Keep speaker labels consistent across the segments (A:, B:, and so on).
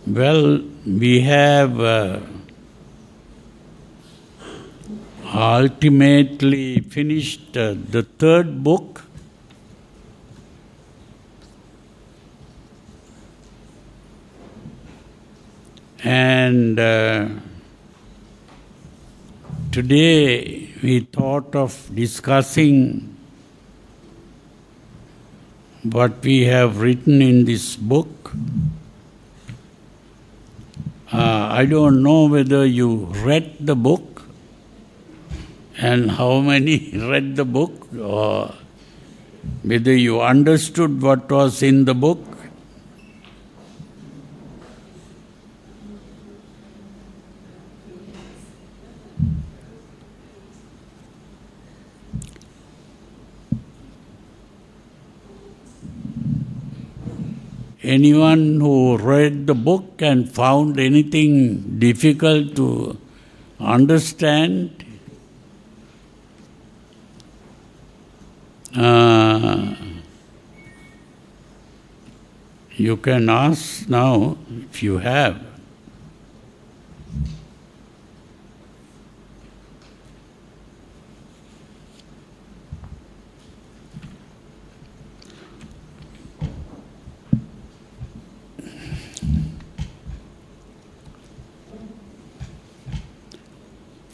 A: Well, we have ultimately finished the third book. And today we thought of discussing what we have written in this book. I don't know whether you read the book and how many read the book, or whether you understood what was in the book. Anyone who read the book and found anything difficult to understand? You can ask now if you have.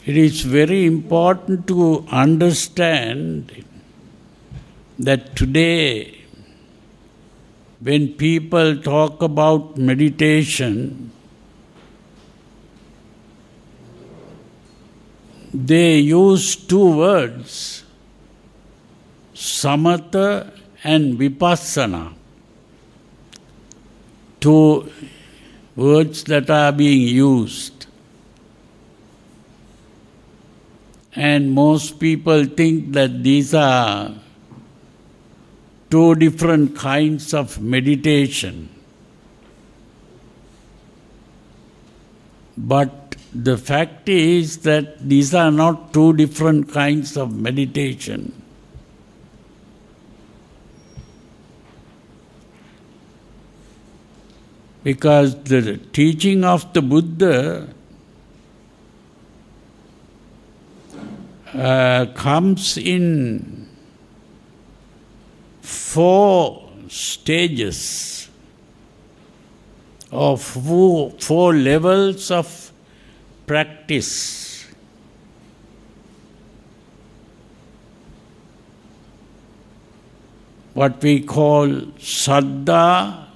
A: It is very important to understand that today, when people talk about meditation, they use two words, samatha and vipassana. Two words that are being used. And most people think that these are two different kinds of meditation. But the fact is that these are not two different kinds of meditation. Because the teaching of the Buddha comes in four stages of four levels of practice. What we call saddha,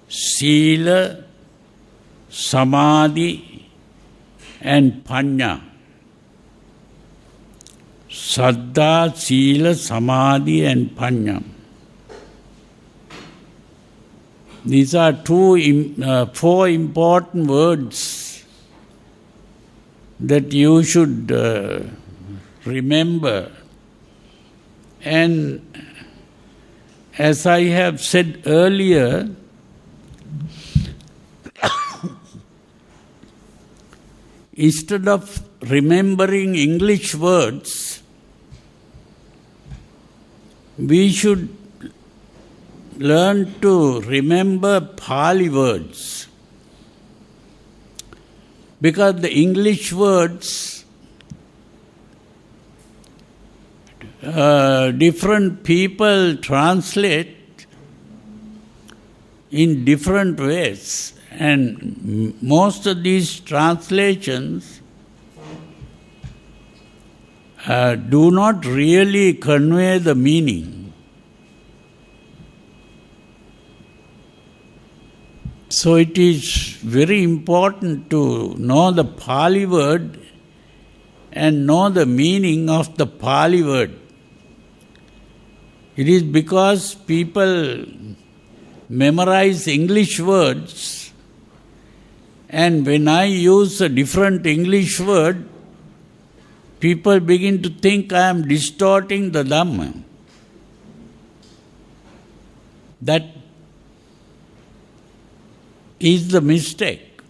A: sila, samadhi and panya. Saddha, Sila, Samadhi and Panya. These are four important words that you should remember. And as I have said earlier, instead of remembering English words, we should learn to remember Pali words. Because the English words, different people translate in different ways. And most of these translations do not really convey the meaning. So it is very important to know the Pali word and know the meaning of the Pali word. It is because people memorize English words, and when I use a different English word, people begin to think I am distorting the Dhamma. That is the mistake.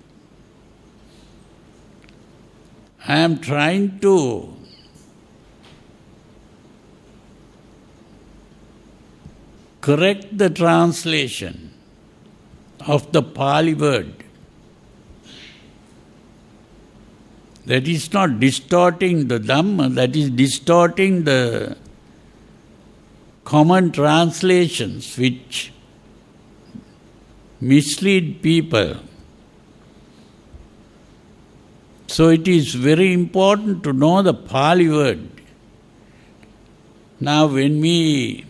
A: I am trying to correct the translation of the Pali word. That is not distorting the Dhamma, that is distorting the common translations which mislead people. So it is very important to know the Pali word. Now when we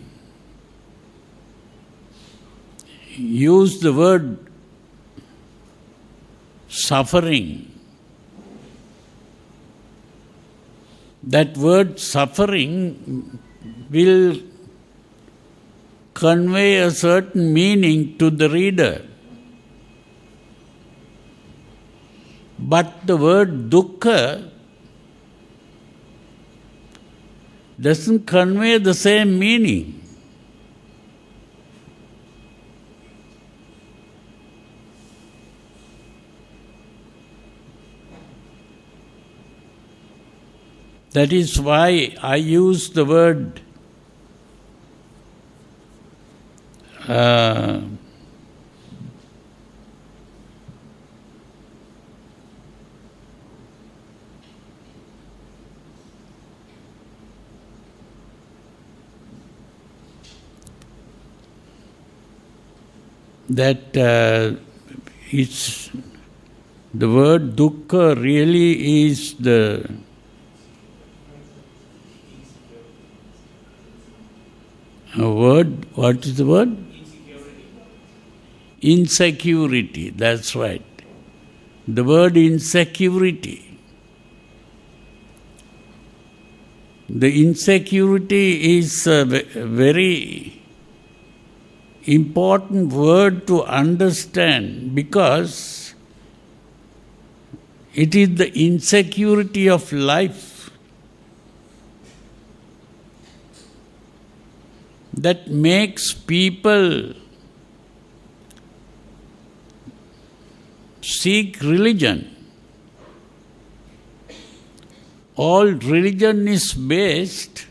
A: use the word suffering, that word suffering will convey a certain meaning to the reader. But the word dukkha doesn't convey the same meaning. That is why I use the word it's the word dukkha really is the word, what is the word? Insecurity, that's right. The word insecurity. The insecurity is a very important word to understand because it is the insecurity of life that makes people seek religion. All religion is based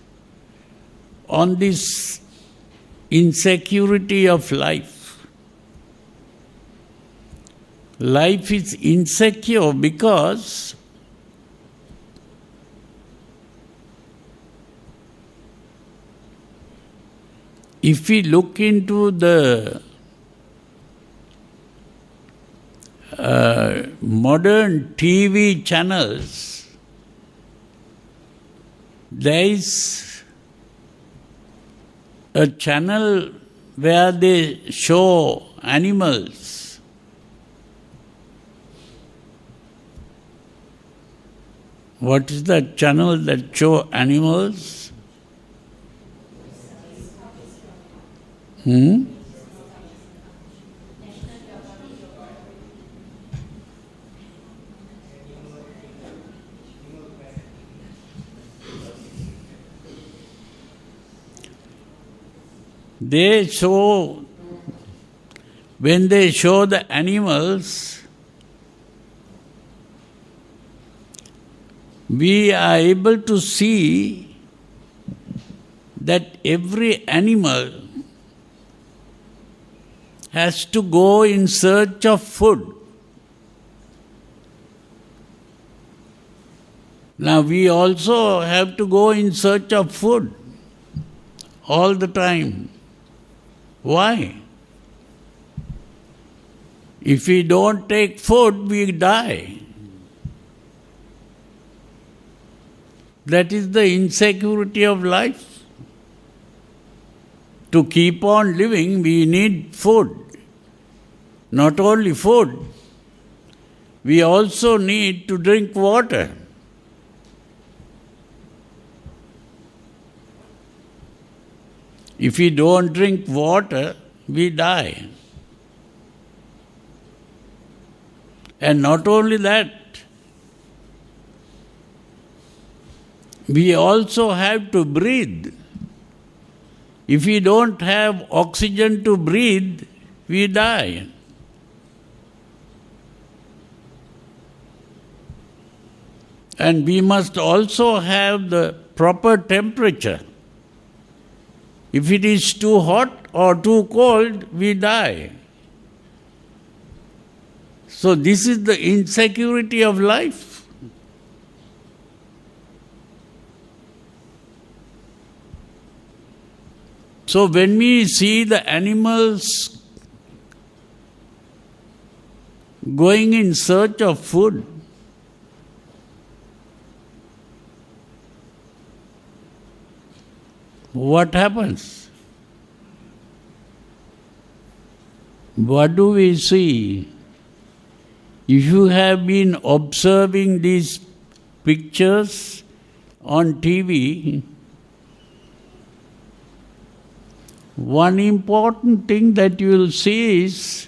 A: on this insecurity of life. Life is insecure because if we look into the modern TV channels, there is a channel where they show animals. What is that channel that show animals? They show, when they show the animals, we are able to see that every animal has to go in search of food. Now we also have to go in search of food all the time. Why? If we don't take food, we die. That is the insecurity of life. To keep on living, we need food. Not only food, we also need to drink water. If we don't drink water, we die. And not only that, we also have to breathe. If we don't have oxygen to breathe, we die. And we must also have the proper temperature. If it is too hot or too cold, we die. So this is the insecurity of life. So when we see the animals going in search of food, what happens? What do we see? If you have been observing these pictures on TV, one important thing that you will see is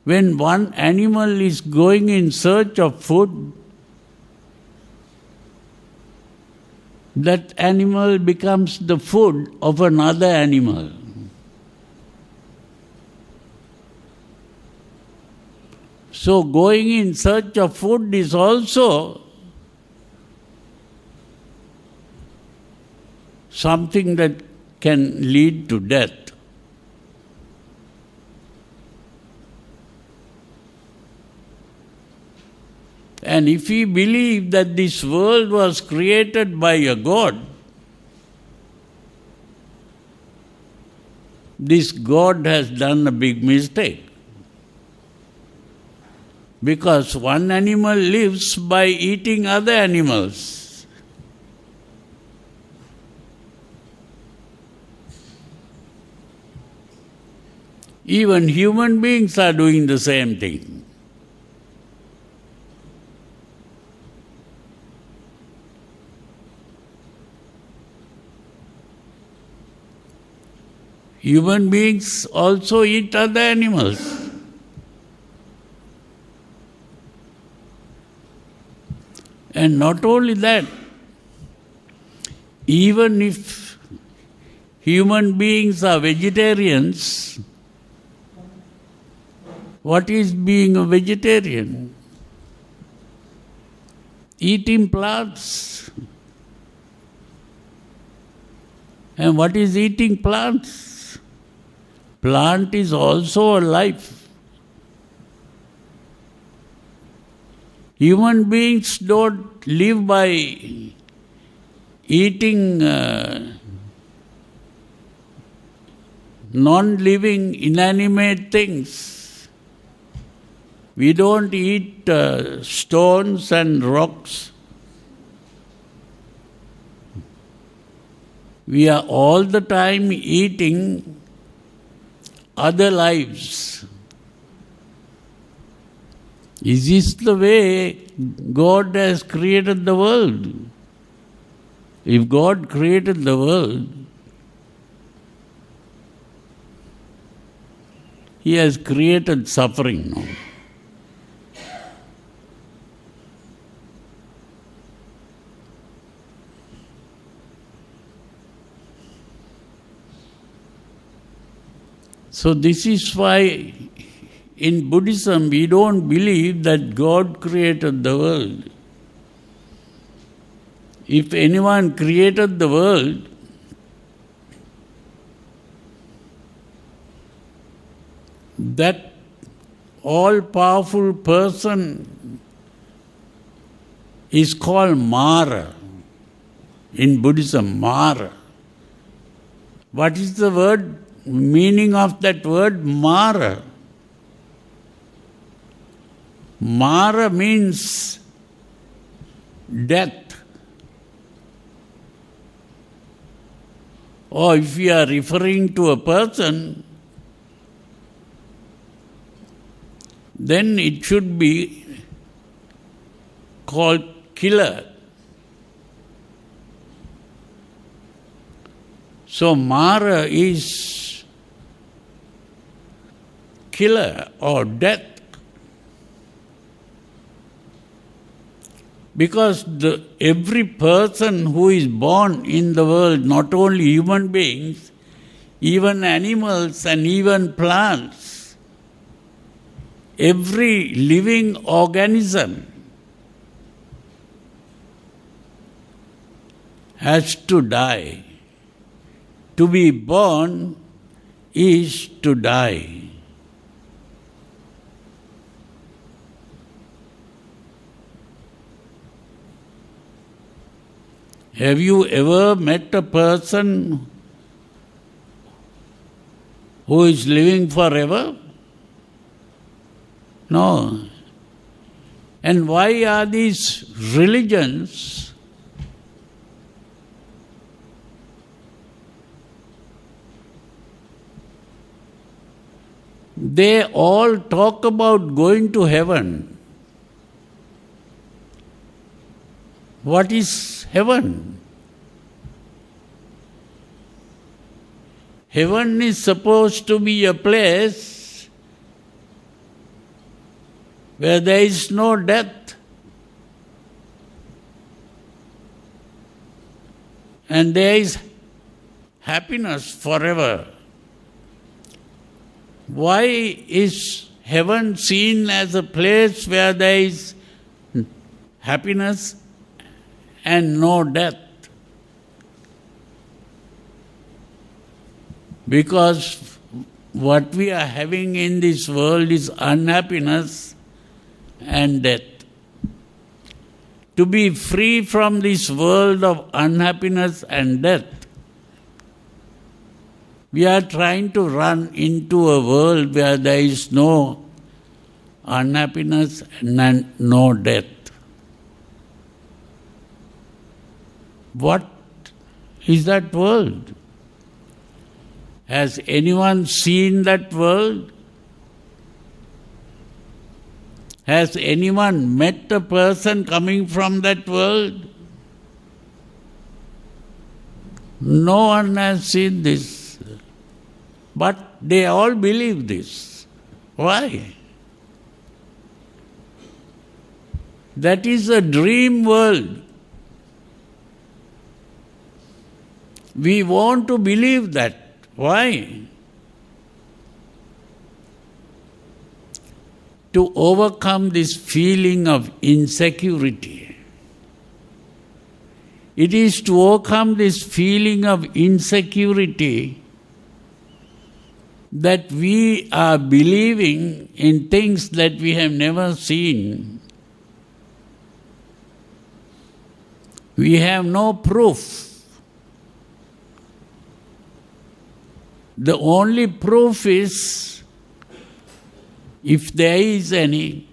A: when one animal is going in search of food, that animal becomes the food of another animal. So going in search of food is also something that can lead to death. And if we believe that this world was created by a God, this God has done a big mistake. Because one animal lives by eating other animals. Even human beings are doing the same thing. Human beings also eat other animals. And not only that, even if human beings are vegetarians, what is being a vegetarian? Eating plants. And what is eating plants? Plant is also a life. Human beings don't live by eating non-living, inanimate things. We don't eat stones and rocks. We are all the time eating other lives. Is this the way God has created the world? If God created the world, He has created suffering now. So this is why in Buddhism we don't believe that God created the world. If anyone created the world, that all-powerful person is called Maha. In Buddhism, Maha. What is the meaning of that word, Maha? Maha means death. Or if we are referring to a person, then it should be called killer. So Maha is killer or death. Because every person who is born in the world, not only human beings, even animals and even plants, every living organism has to die. To be born is to die. Have you ever met a person who is living forever? No. And why are these religions they all talk about going to heaven? What is heaven? Heaven is supposed to be a place where there is no death and there is happiness forever. Why is heaven seen as a place where there is happiness and no death? Because what we are having in this world is unhappiness and death. To be free from this world of unhappiness and death, we are trying to run into a world where there is no unhappiness and no death. What is that world? Has anyone seen that world? Has anyone met a person coming from that world? No one has seen this. But they all believe this. Why? That is a dream world. We want to believe that. Why? To overcome this feeling of insecurity. It is to overcome this feeling of insecurity that we are believing in things that we have never seen. We have no proof. The only proof is, if there is any,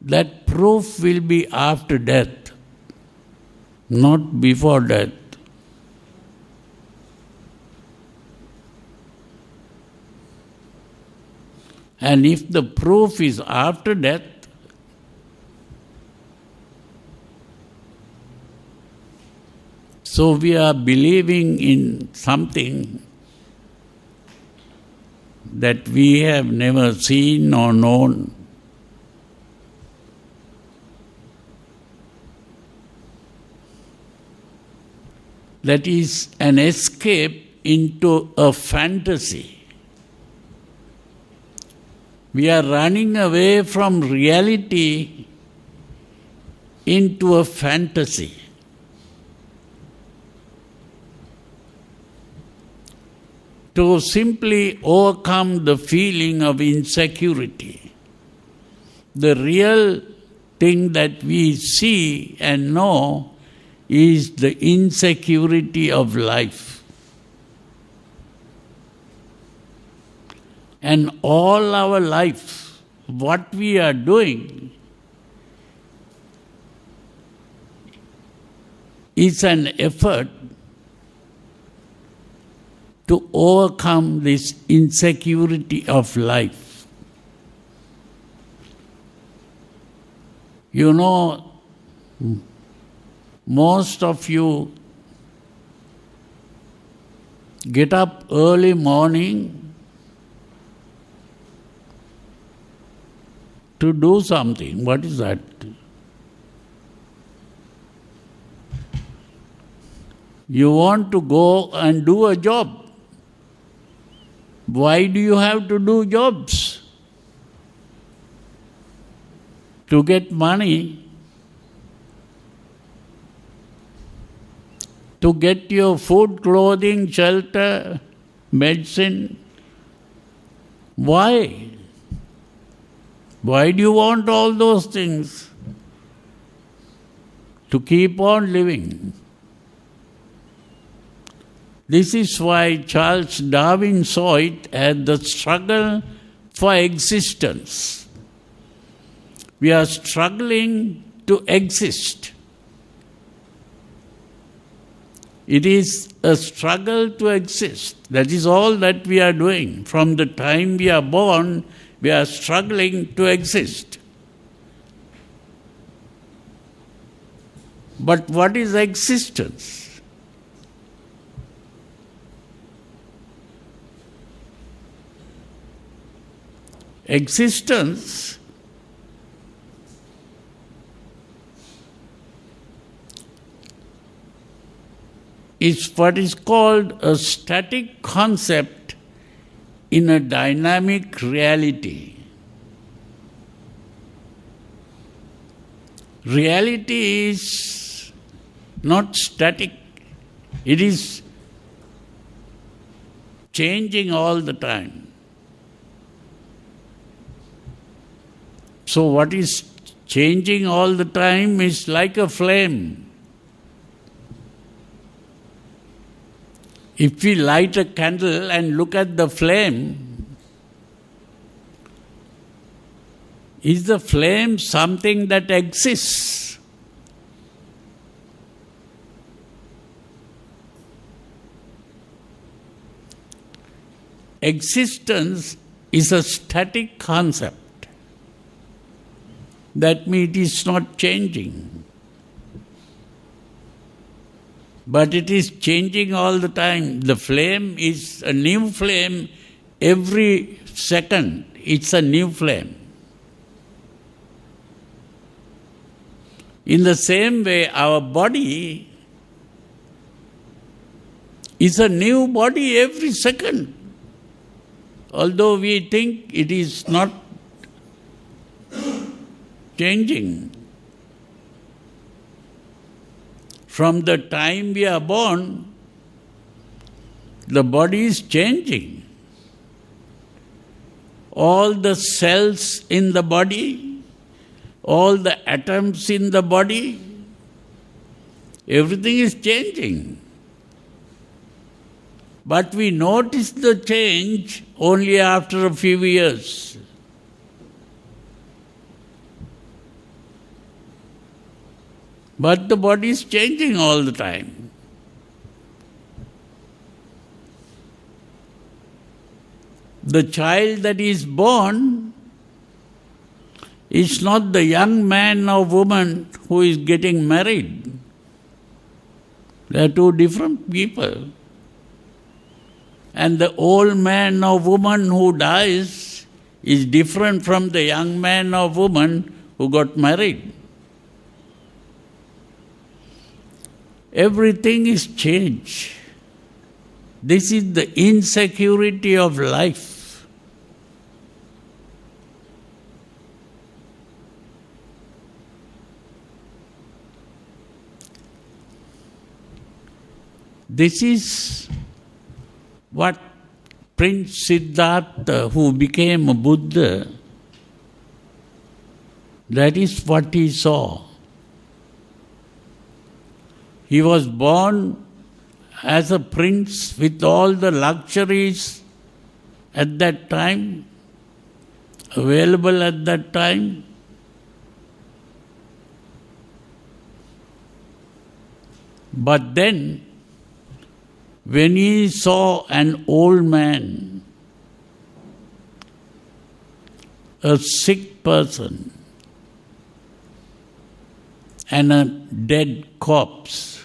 A: that proof will be after death, not before death. And if the proof is after death, so we are believing in something that we have never seen or known. That is an escape into a fantasy. We are running away from reality into a fantasy. To simply overcome the feeling of insecurity. The real thing that we see and know is the insecurity of life. And all our life, what we are doing is an effort to overcome this insecurity of life. You know, most of you get up early morning to do something. What is that? You want to go and do a job. Why do you have to do jobs? To get money, to get your food, clothing, shelter, medicine. Why? Why do you want all those things? to keep on living. This is why Charles Darwin saw it as the struggle for existence. We are struggling to exist. It is a struggle to exist. That is all that we are doing. From the time we are born, we are struggling to exist. But what is existence? Existence is what is called a static concept in a dynamic reality. Reality is not static. It is changing all the time. So what is changing all the time is like a flame. If we light a candle and look at the flame, is the flame something that exists? Existence is a static concept. That means it is not changing. But it is changing all the time. The flame is a new flame every second. It's a new flame. In the same way, our body is a new body every second. Although we think it is not changing. From the time we are born, the body is changing. All the cells in the body, all the atoms in the body, everything is changing. But we notice the change only after a few years. But the body is changing all the time. The child that is born is not the young man or woman who is getting married. They are two different people. And the old man or woman who dies is different from the young man or woman who got married. Everything is changed. This is the insecurity of life. This is what Prince Siddhattha, who became a Buddha, that is what he saw. He was born as a prince with all the luxuries at that time, available at that time. But then, when he saw an old man, a sick person, and a dead corpse,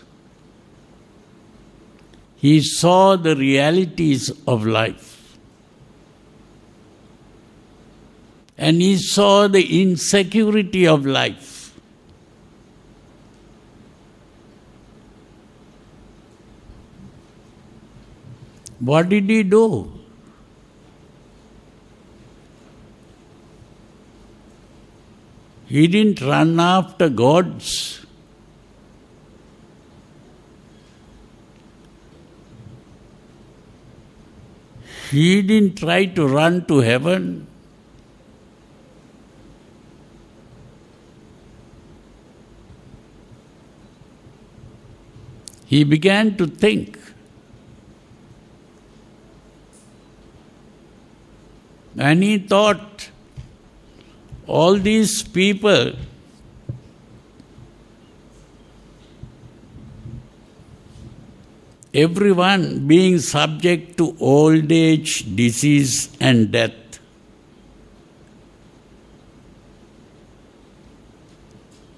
A: he saw the realities of life. And he saw the insecurity of life. What did he do? He didn't run after gods. He didn't try to run to heaven. he began to think. And he thought, all these people everyone being subject to old age, disease and death.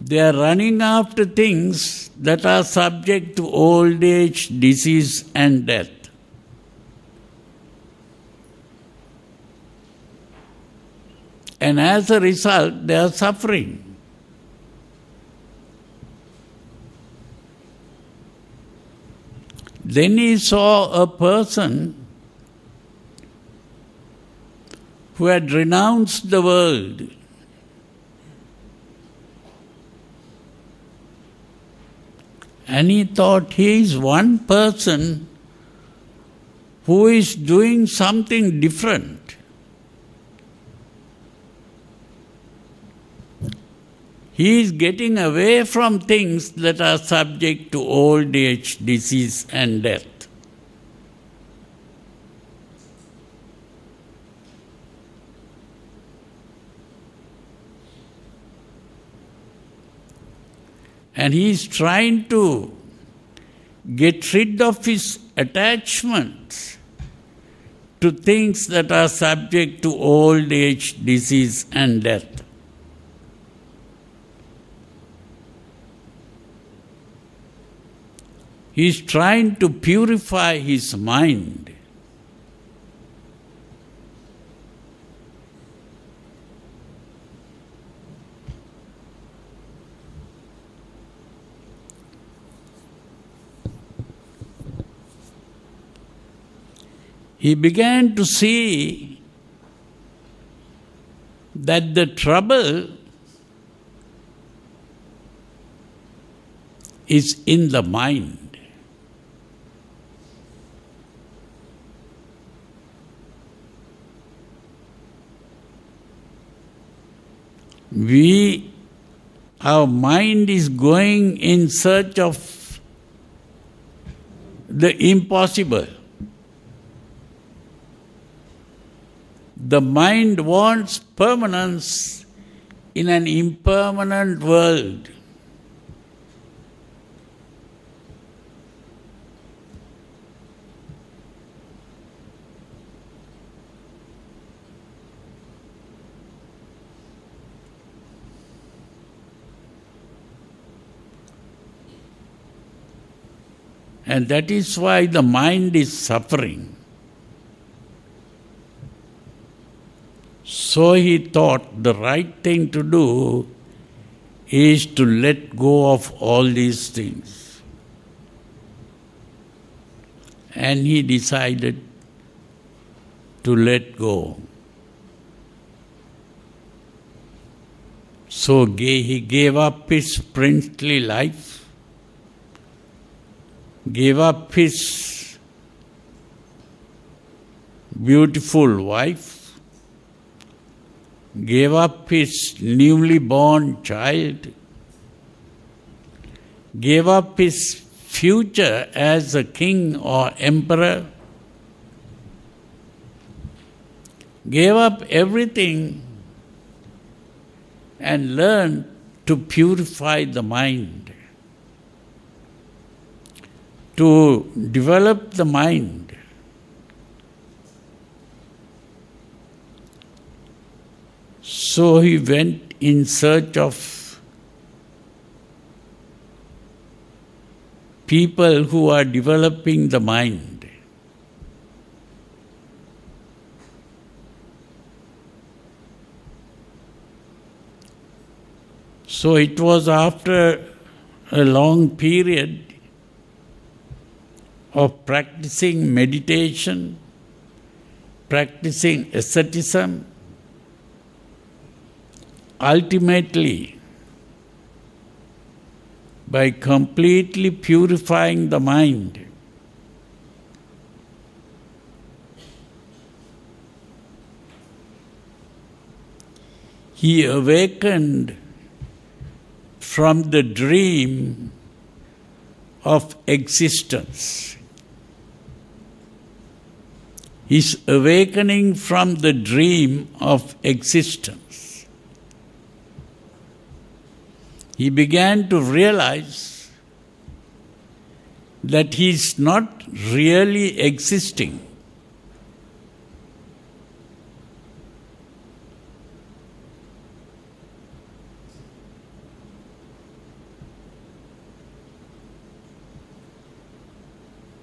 A: They are running after things that are subject to old age, disease and death. And as a result, they are suffering. Then he saw a person who had renounced the world. And he thought, he is one person who is doing something different. He is getting away from things that are subject to old age, disease and death. And he is trying to get rid of his attachments to things that are subject to old age, disease and death. He is trying to purify his mind. He began to see that the trouble is in the mind. Our mind is going in search of the impossible. The mind wants permanence in an impermanent world. And that is why the mind is suffering. So he thought the right thing to do is to let go of all these things. And he decided to let go. So he gave up his princely life, gave up his beautiful wife, gave up his newly born child, gave up his future as a king or emperor, gave up everything and learned to purify the mind, to develop the mind. So he went in search of people who are developing the mind. So it was after a long period of practicing meditation, practicing asceticism, ultimately, by completely purifying the mind, he awakened from the dream of existence. He's awakening from the dream of existence. He began to realize that he's not really existing.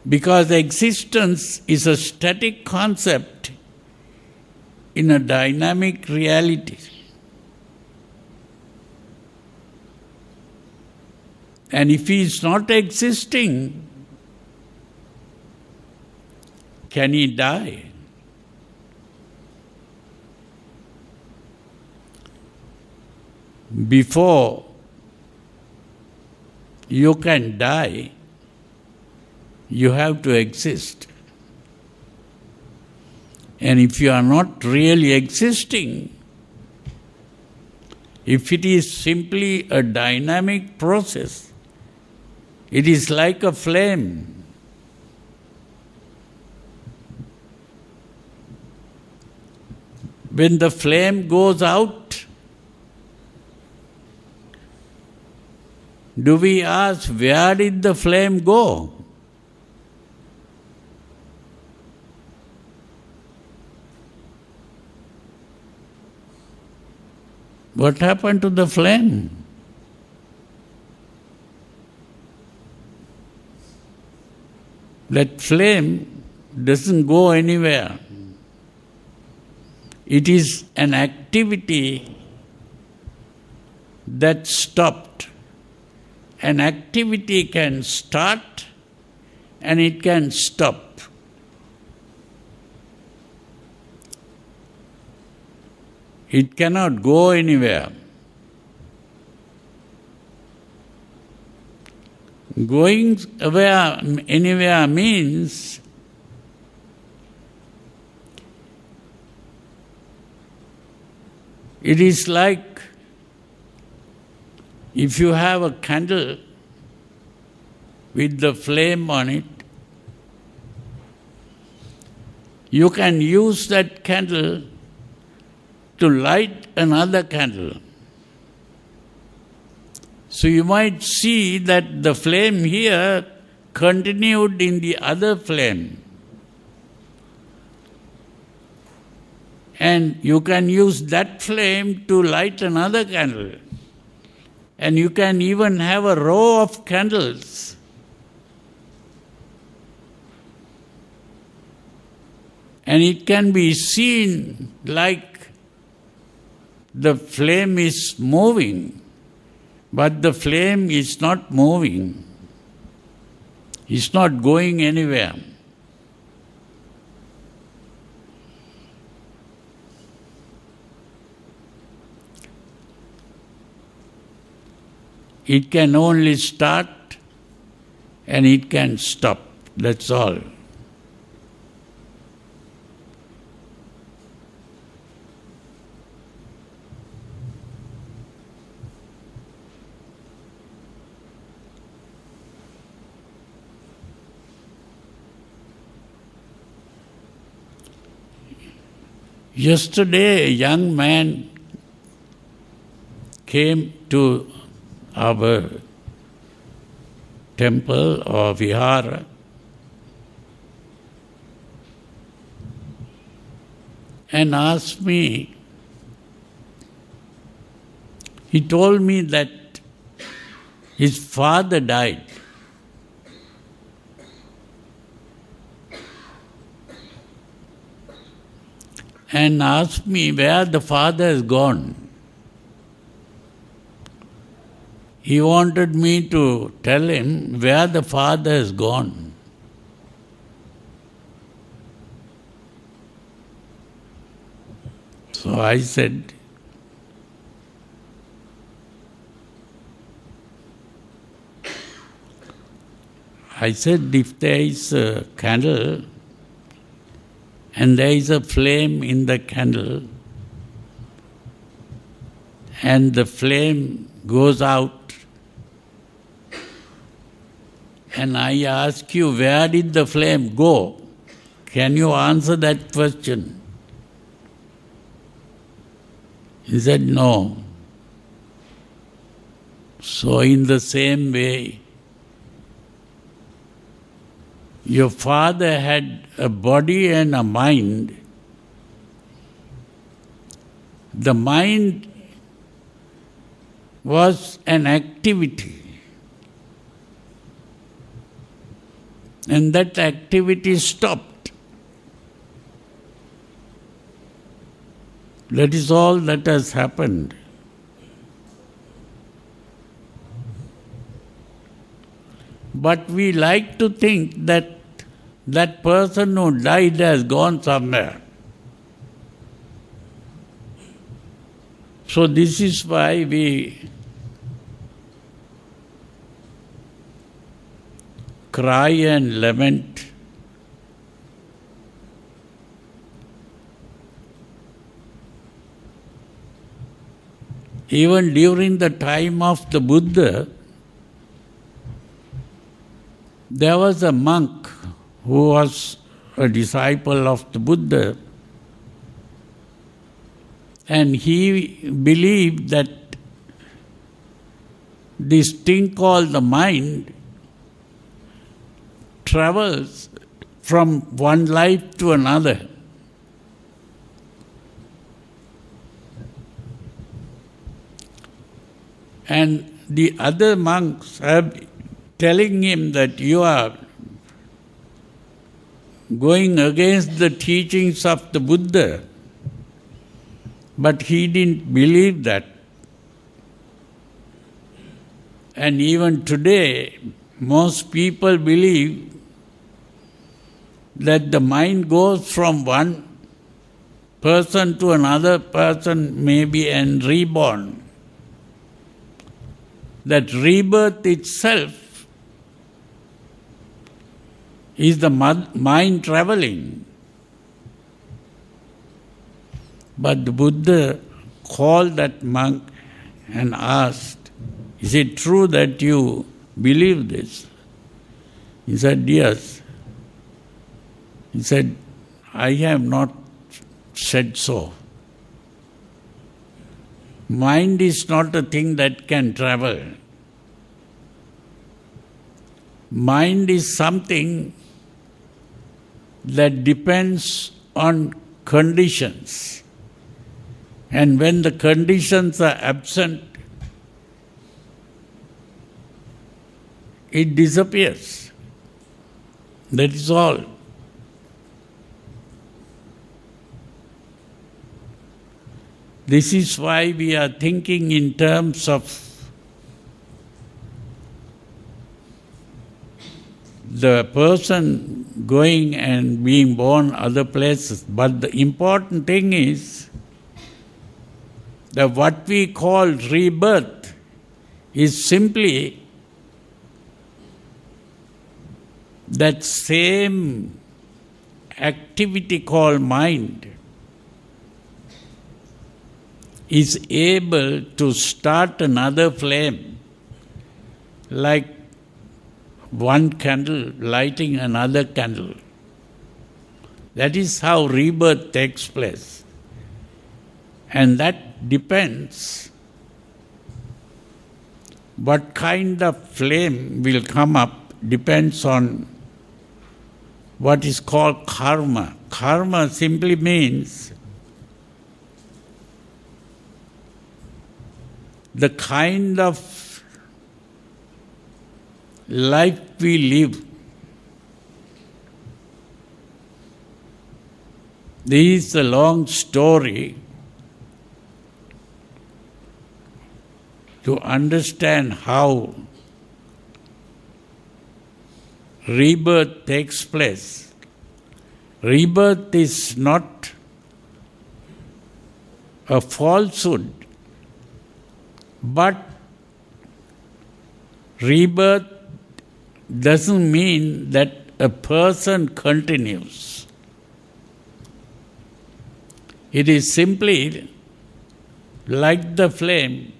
A: Because existence is a static concept in a dynamic reality. And if he is not existing, can he die? Before you can die, you have to exist. And if you are not really existing, if it is simply a dynamic process, it is like a flame. When the flame goes out, do we ask, where did the flame go? What happened to the flame? That flame doesn't go anywhere. It is an activity that stopped. An activity can start and it can stop. It cannot go anywhere. Going anywhere means it is like if you have a candle with the flame on it, you can use that candle to light another candle. So you might see that the flame here continued in the other flame. And you can use that flame to light another candle. And you can even have a row of candles. And it can be seen like the flame is moving, but the flame is not moving. It's not going anywhere. It can only start and it can stop. That's all. Yesterday, a young man came to our temple or Vihara and asked me, he told me that his father died. And asked me where the father has gone. He wanted me to tell him where the father has gone. So I said, if there is a candle and there is a flame in the candle and the flame goes out And I ask you, where did the flame go? Can you answer that question? He said, no. So in the same way, your father had a body and a mind. The mind was an activity. And that activity stopped. That is all that has happened. But we like to think that that person who died has gone somewhere. So this is why we cry and lament. Even during the time of the Buddha, there was a monk who was a disciple of the Buddha, and he believed that this thing called the mind travels from one life to another. And the other monks are telling him that you are going against the teachings of the Buddha. But he didn't believe that. And even today, most people believe that the mind goes from one person to another person, maybe, and reborn. That rebirth itself is the mind traveling. But the Buddha called that monk and asked, is it true that you believe this? He said, yes. He said, I have not said so. Mind is not a thing that can travel. Mind is something that depends on conditions. And when the conditions are absent, it disappears. That is all. This is why we are thinking in terms of the person going and being born other places. But the important thing is that what we call rebirth is simply that same activity called mind is able to start another flame, like one candle lighting another candle. That is how rebirth takes place. And that depends what kind of flame will come up, depends on what is called karma. Karma simply means the kind of life we live. This is a long story. To understand how rebirth takes place. Rebirth is not a falsehood, but rebirth doesn't mean that a person continues. It is simply like the flame.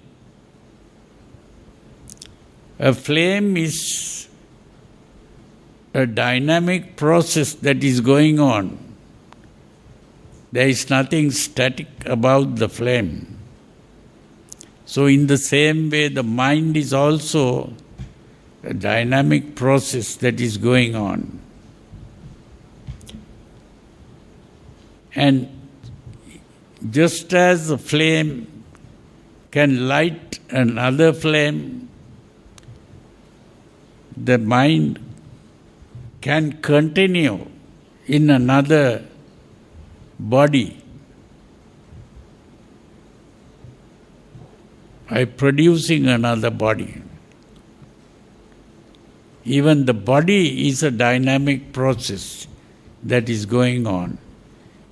A: A flame is a dynamic process that is going on. There is nothing static about the flame. So in the same way, the mind is also a dynamic process that is going on. And just as a flame can light another flame, the mind can continue in another body by producing another body. Even the body is a dynamic process that is going on.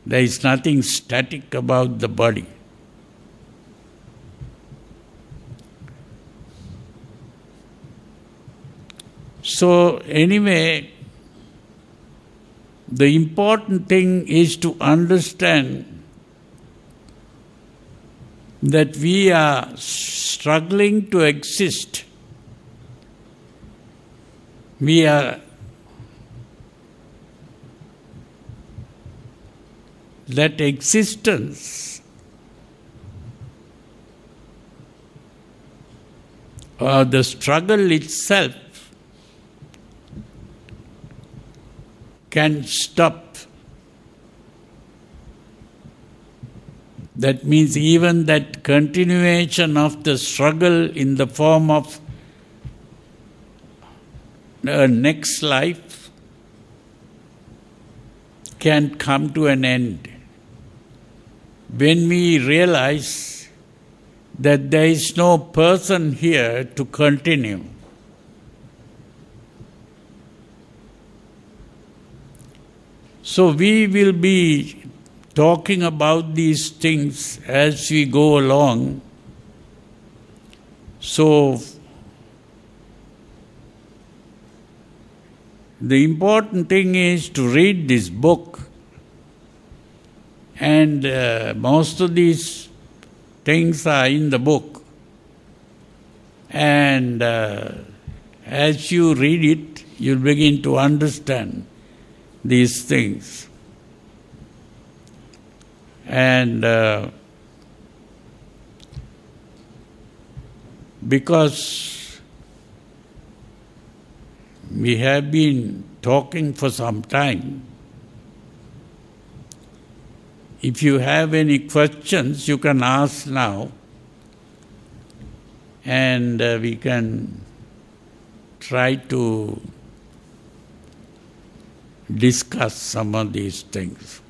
A: There is nothing static about the body. So anyway, the important thing is to understand that we are struggling to exist. That existence or the struggle itself can stop. That means even that continuation of the struggle in the form of a next life can come to an end. When we realize that there is no person here to continue, so we will be talking about these things as we go along. So the important thing is to read this book, and most of these things are in the book. And as you read it, you'll begin to understand these things. And because we have been talking for some time, if you have any questions, you can ask now, and we can try to discuss some of these things.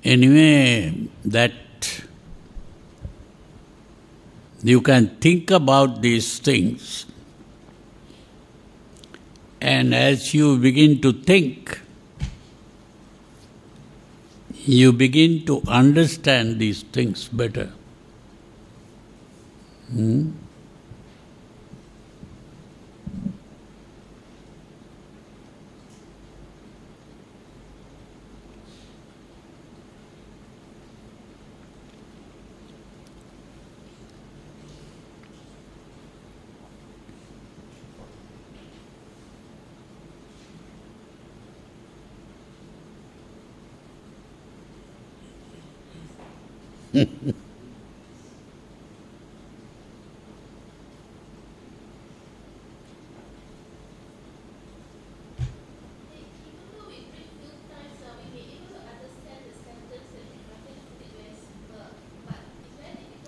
A: Anyway, that you can think about these things, and as you begin to think, you begin to understand these things better.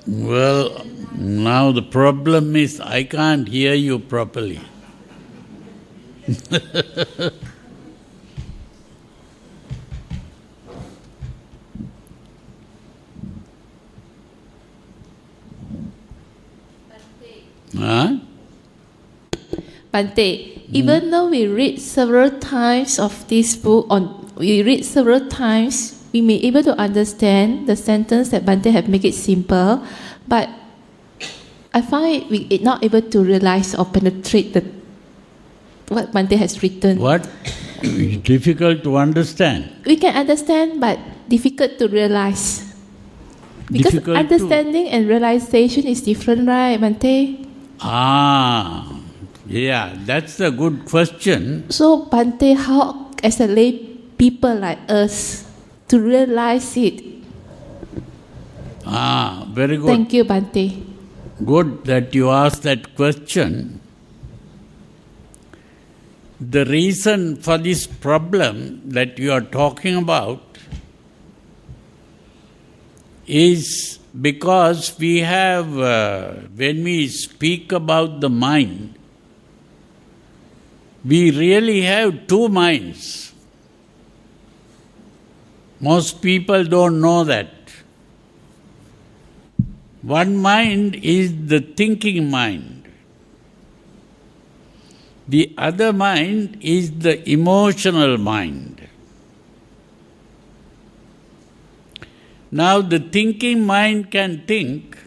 A: Well, now the problem is I can't hear you properly. Huh?
B: Bhante, even though we read several times of this book, we may be able to understand the sentence that Bhante have made it simple, but I find we are not able to realize or penetrate what Bhante has written.
A: What? Difficult to understand.
B: We can understand, but difficult to realize. Because
A: Difficult
B: understanding and realization is different, right, Bhante?
A: Yeah, that's a good question.
B: So, Bhante, how, as a lay people like us, to realize it?
A: Very good.
B: Thank you, Bhante.
A: Good that you asked that question. The reason for this problem that you are talking about is because we have, when we speak about the mind, we really have two minds. Most people don't know that. One mind is the thinking mind. The other mind is the emotional mind. Now the thinking mind can think,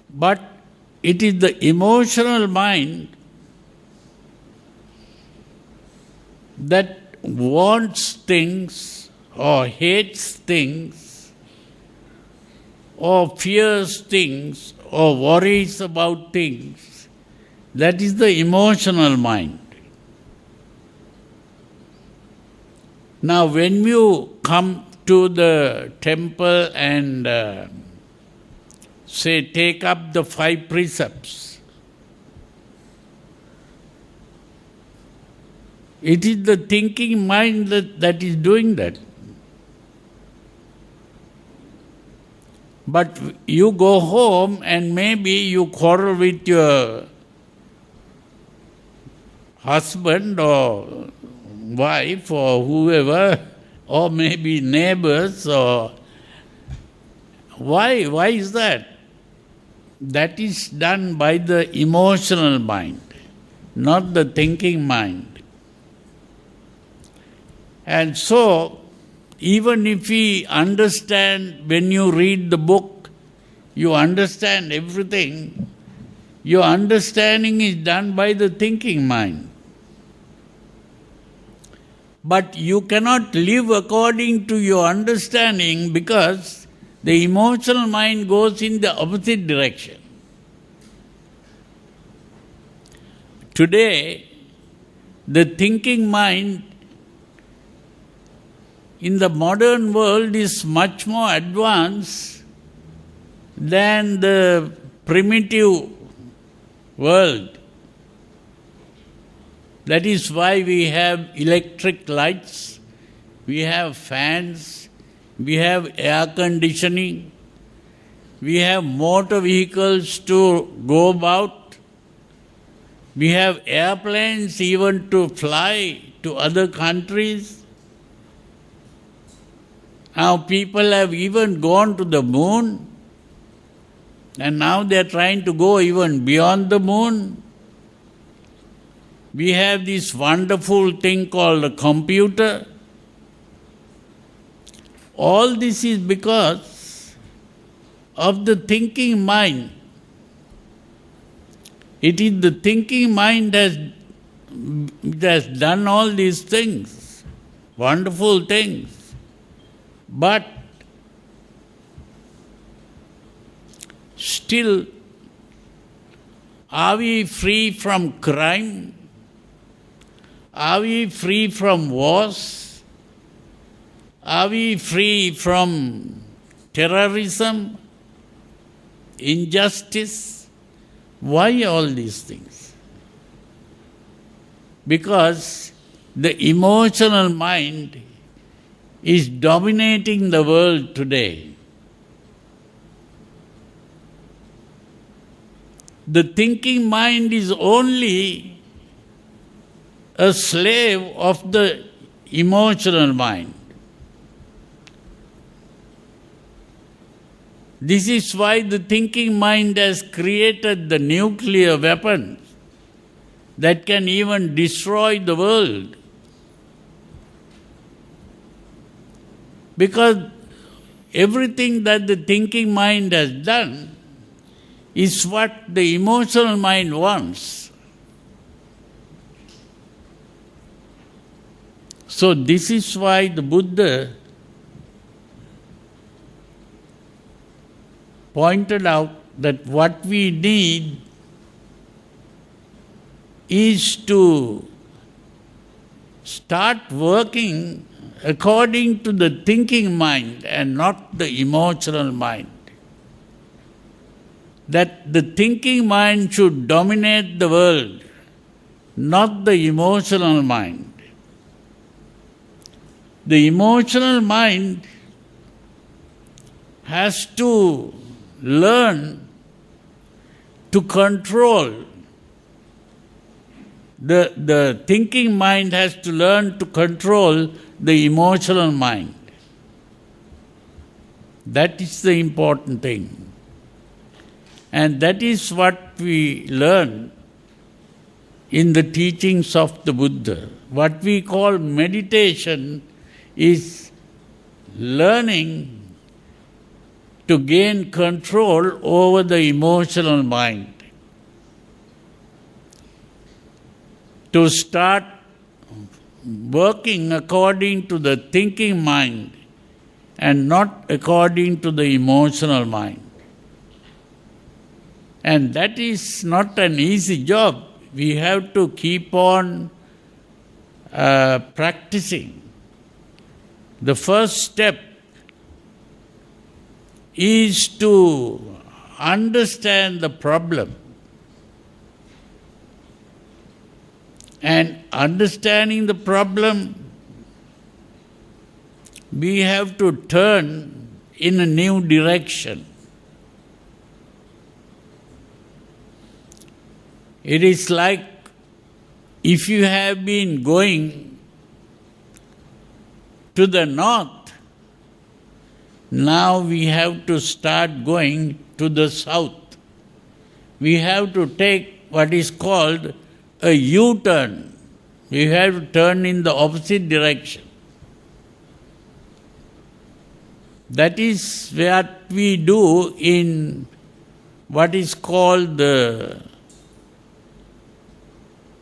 A: but it is the emotional mind that wants things or hates things or fears things or worries about things. That is the emotional mind. Now when you come to the temple and say take up the 5 precepts, it is the thinking mind that is doing that. But you go home and maybe you quarrel with your husband or wife or whoever, or maybe neighbors, or why is that? That is done by the emotional mind, not the thinking mind. And so, even if we understand, when you read the book, you understand everything, your understanding is done by the thinking mind. But you cannot live according to your understanding because the emotional mind goes in the opposite direction. Today, the thinking mind in the modern world is much more advanced than the primitive world. That is why we have electric lights, we have fans, we have air conditioning, we have motor vehicles to go about, we have airplanes even to fly to other countries. Now people have even gone to the moon, and now they are trying to go even beyond the moon. We have this wonderful thing called a computer. All this is because of the thinking mind. It is the thinking mind that has done all these things, wonderful things. But still, are we free from crime? Are we free from wars? Are we free from terrorism, injustice? Why all these things? Because the emotional mind is dominating the world today. The thinking mind is only a slave of the emotional mind. This is why the thinking mind has created the nuclear weapons that can even destroy the world. Because everything that the thinking mind has done is what the emotional mind wants. So this is why the Buddha pointed out that what we need is to start working according to the thinking mind and not the emotional mind. That the thinking mind should dominate the world, not the emotional mind. The emotional mind has to learn to control. The thinking mind has to learn to control the emotional mind. That is the important thing. And that is what we learn in the teachings of the Buddha. What we call meditation is learning to gain control over the emotional mind. To start working according to the thinking mind and not according to the emotional mind. And that is not an easy job. We have to keep on practicing. The first step is to understand the problem. And understanding the problem, we have to turn in a new direction. It is like if you have been going to the north, now we have to start going to the south. We have to take what is called a U-turn. We have to turn in the opposite direction. That is what we do in what is called the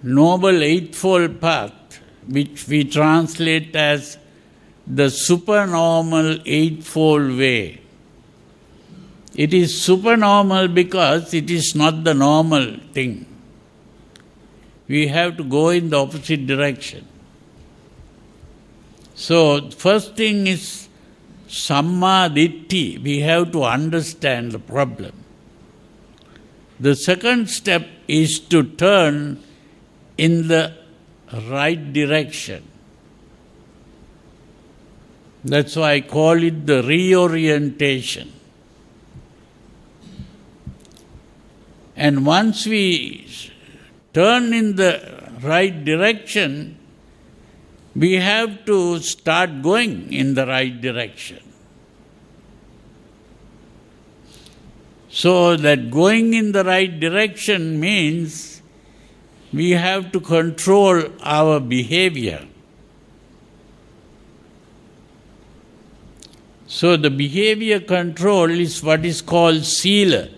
A: Noble Eightfold Path, which we translate as the supernormal eightfold way. It is supernormal because it is not the normal thing. We have to go in the opposite direction. So, first thing is Samma Ditti. We have to understand the problem. The second step is to turn in the right direction. That's why I call it the reorientation. And once we turn in the right direction, we have to start going in the right direction. So that going in the right direction means we have to control our behavior. So the behavior control is what is called sila.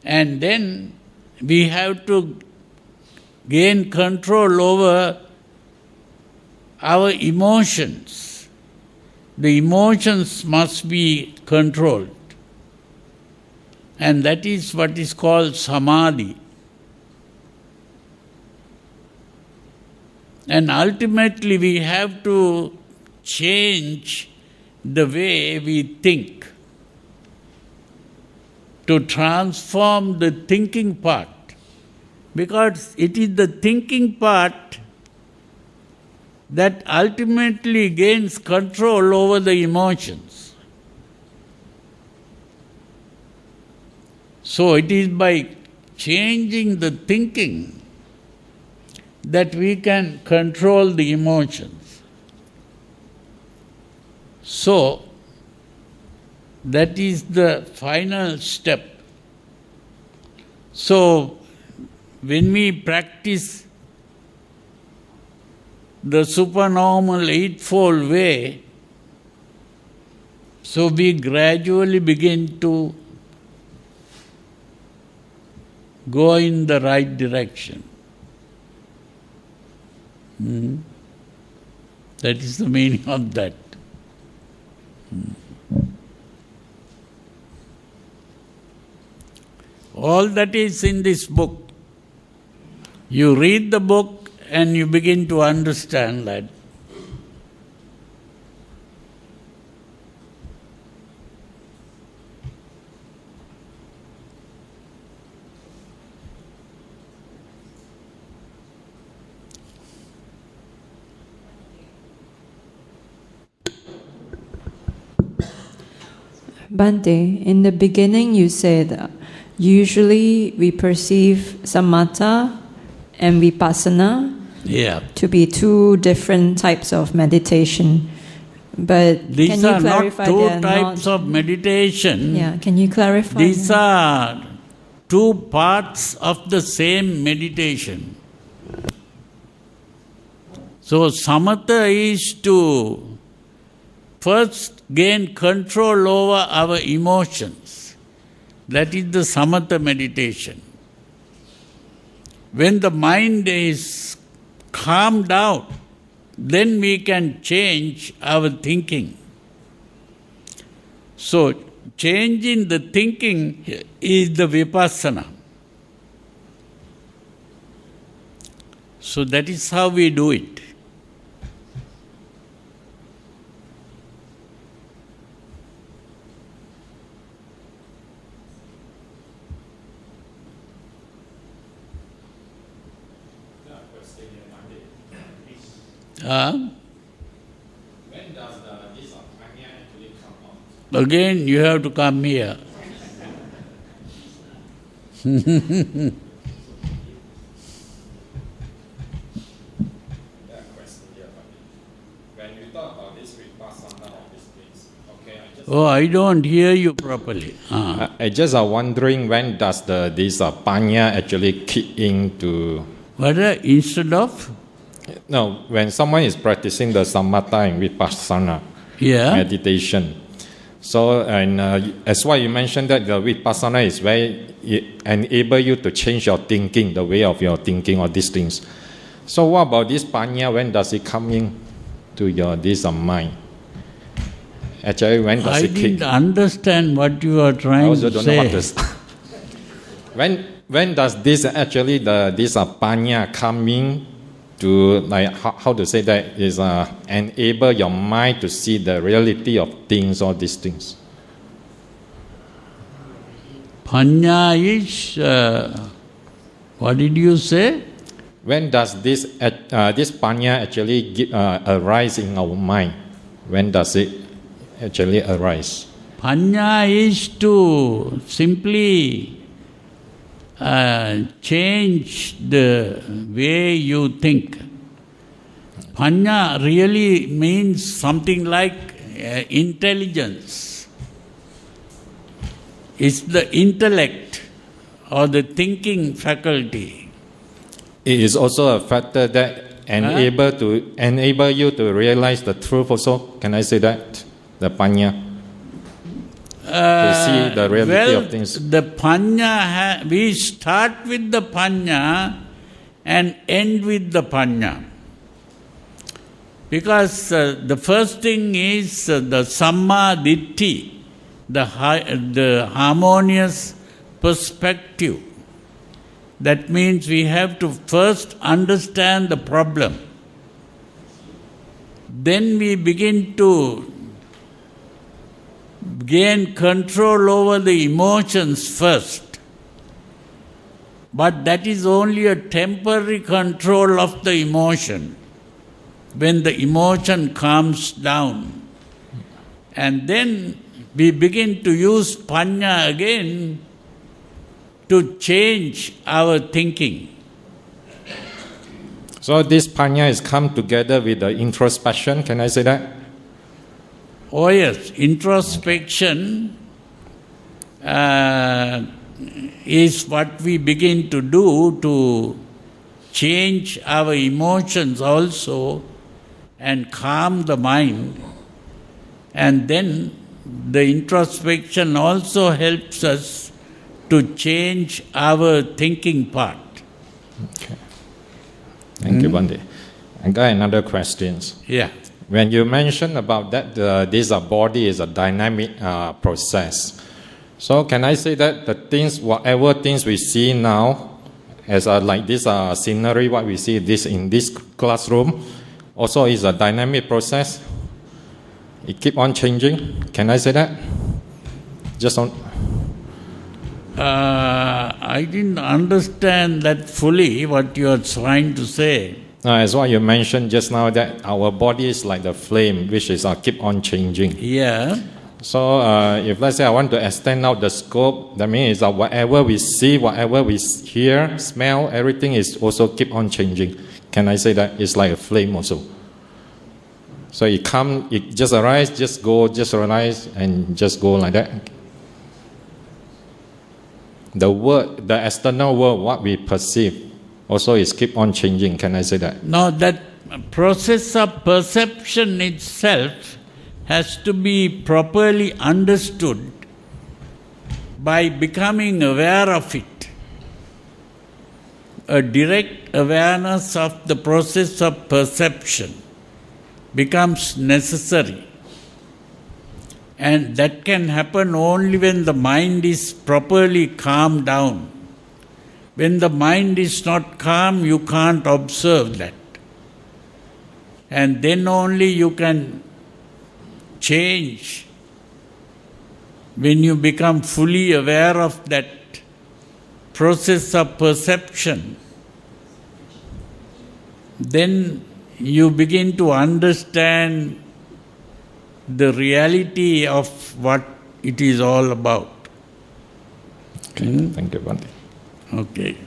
A: And then we have to gain control over our emotions. The emotions must be controlled. And that is what is called samadhi. And ultimately we have to change the way we think, to transform the thinking part, because it is the thinking part that ultimately gains control over the emotions. So it is by changing the thinking that we can control the emotions. So, That is the final step. So, when we practice the supernormal eightfold way, so we gradually begin to go in the right direction. That is the meaning of that. All that is in this book. You read the book and you begin to understand that.
C: Bhante, in the beginning you said usually we perceive samatha and vipassana to be two different types of meditation. But
A: These
C: can you
A: are not
C: clarify
A: two
C: they are
A: types
C: not?
A: of meditation.
C: Yeah, can you clarify?
A: These are two parts of the same meditation. So samatha is to first gain control over our emotions. That is the samatha meditation. When the mind is calmed down, then we can change our thinking. So, changing the thinking is the vipassana. So that is how we do it.
D: When does this prajna actually come out?
A: Again, you have to come here.
D: When you talk about this vipassana or these things, okay,
A: I don't hear you properly.
D: I just are wondering when does this prajna actually kick in to...
A: What instead of?
D: No, when someone is practicing the samatha and vipassana meditation. So, and as why you mentioned that the vipassana is where it enable you to change your thinking, the way of your thinking or these things. So what about this prajna? When does it come in to your this mind? Actually, when does it kick?
A: I didn't understand what you are trying to say. I also don't know
D: what to when does this actually this prajna come in to, like, how to say that, is enable your mind to see the reality of things, all these things?
A: Panya is, what did you say?
D: When does this panya actually arise in our mind? When does it actually arise?
A: Panya is to simply change the way you think. Panya really means something like intelligence. It's the intellect or the thinking faculty.
D: It is also a factor that enable you to realize the truth also. Can I say that? The panya. To see the reality of things.
A: The panya, we start with the panya and end with the panya. Because the first thing is the samma ditti, the harmonious perspective. That means we have to first understand the problem. Then we begin to gain control over the emotions first. But that is only a temporary control of the emotion. When the emotion calms down. And then we begin to use panya again to change our thinking.
D: So this panya is come together with the introspection, can I say that?
A: Oh yes, introspection is what we begin to do to change our emotions also and calm the mind. And then the introspection also helps us to change our thinking part.
D: Okay. Thank you, Bhante. I got another question.
A: Yeah.
D: When you mentioned about that this body is a dynamic process, so can I say that the things, whatever things we see now, as like this scenery, what we see this in this classroom, also is a dynamic process? It keep on changing. Can I say that? Just on.
A: I didn't understand that fully what you are trying to say.
D: As what you mentioned just now, that our body is like the flame, which is keep on changing.
A: Yeah.
D: So if let's say I want to extend out the scope, that means whatever we see, whatever we hear, smell, everything is also keep on changing. Can I say that it's like a flame also? So it come, it just arise, just go, just arise, and just go like that. The world, the external world, what we perceive, also is keep on changing. Can I say that?
A: No, that process of perception itself has to be properly understood by becoming aware of it. A direct awareness of the process of perception becomes necessary. And that can happen only when the mind is properly calmed down. When the mind is not calm, you can't observe that. And then only you can change. When you become fully aware of that process of perception, then you begin to understand the reality of what it is all about.
D: Okay. Thank you, Bhante.
A: Okay.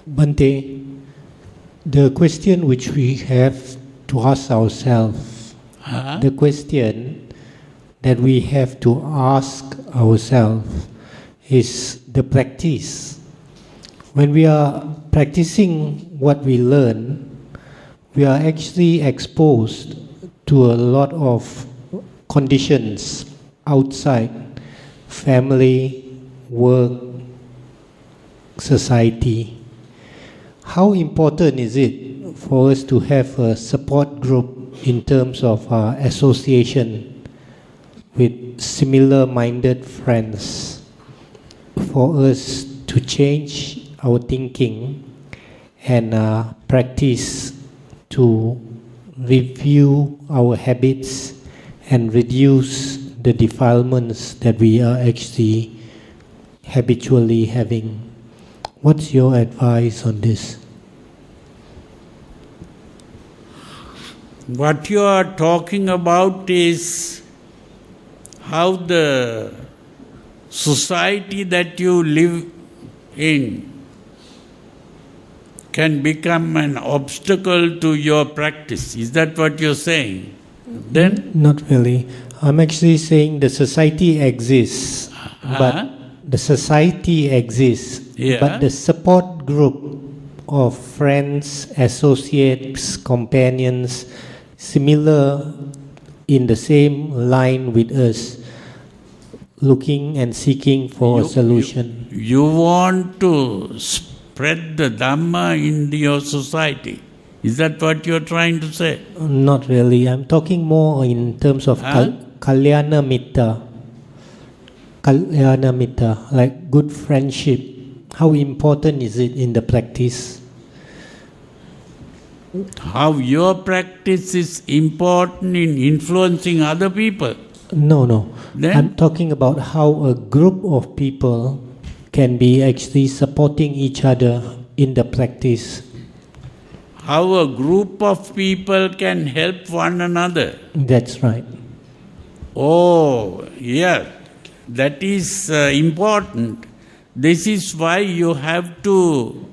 E: Bhante, the question which we have to ask ourselves, the question that we have to ask ourselves is the practice. When we are practicing what we learn, we are actually exposed to a lot of conditions outside, family, work, society. How important is it for us to have a support group in terms of association with similar-minded friends for us to change our thinking and practice to review our habits and reduce the defilements that we are actually habitually having? What's your advice on this?
A: What you are talking about is how the society that you live in can become an obstacle to your practice. Is that what you're saying? Then?
E: Not really. I'm actually saying the society exists, but the society exists, but the support group of friends, associates, companions, similar in the same line with us, looking and seeking for a solution.
A: You want to spread the Dhamma in your society. Is that what you're trying to say?
E: Not really. I'm talking more in terms of Kalyana Mitta. Kalyana Mitta, like good friendship. How important is it in the practice?
A: how your practice is important in influencing other people.
E: No.
A: Then?
E: I'm talking about how a group of people can be actually supporting each other in the practice.
A: How a group of people can help one another.
E: That's right.
A: Oh, yeah, that is important. This is why you have to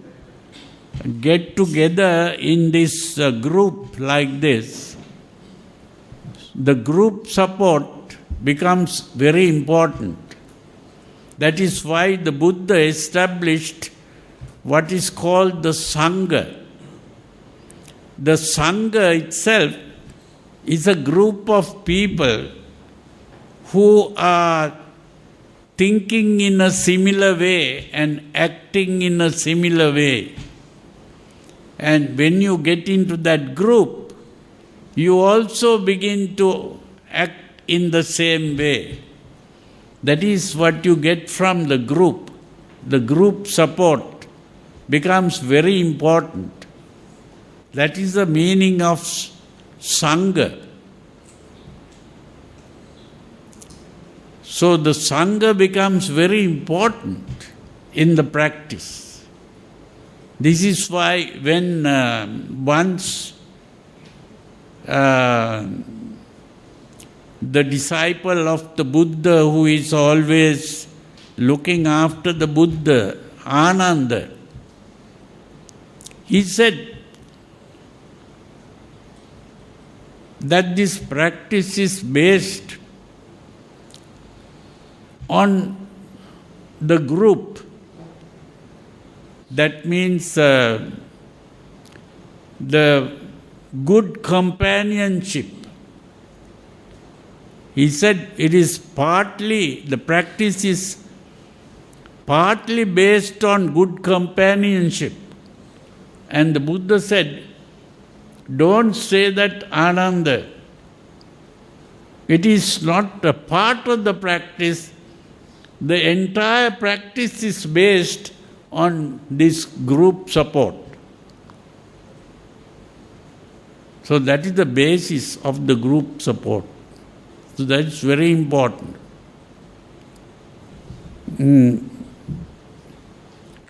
A: get together in this group like this. The group support becomes very important. That is why the Buddha established what is called the Sangha. The Sangha itself is a group of people who are thinking in a similar way and acting in a similar way. And when you get into that group, you also begin to act in the same way. That is what you get from the group. The group support becomes very important. That is the meaning of Sangha. So the Sangha becomes very important in the practice. This is why when once the disciple of the Buddha who is always looking after the Buddha, Ananda, he said that this practice is based on the group. That means the good companionship. He said the practice is partly based on good companionship. And the Buddha said, don't say that, Ananda. It is not a part of the practice. The entire practice is based on this group support. So that is the basis of the group support. So that is very important.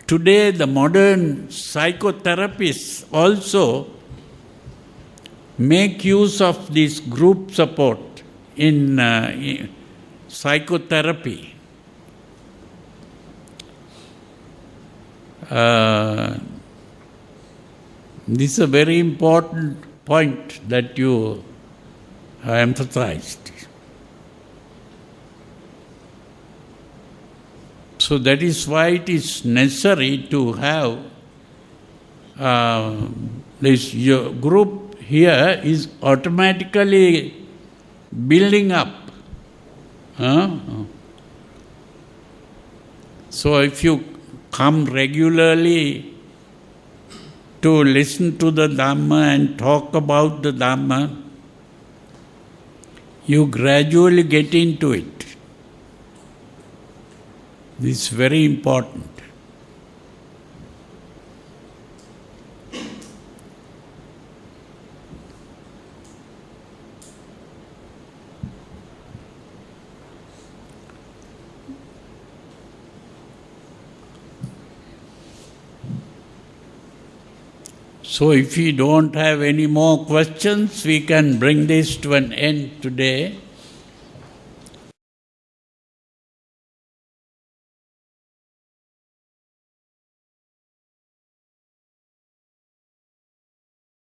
A: Today the modern psychotherapists also make use of this group support in psychotherapy. This is a very important point that you emphasized. So that is why it is necessary to have this group here is automatically building up. So if you come regularly to listen to the Dhamma and talk about the Dhamma, you gradually get into it. This is very important. So if we don't have any more questions, we can bring this to an end today.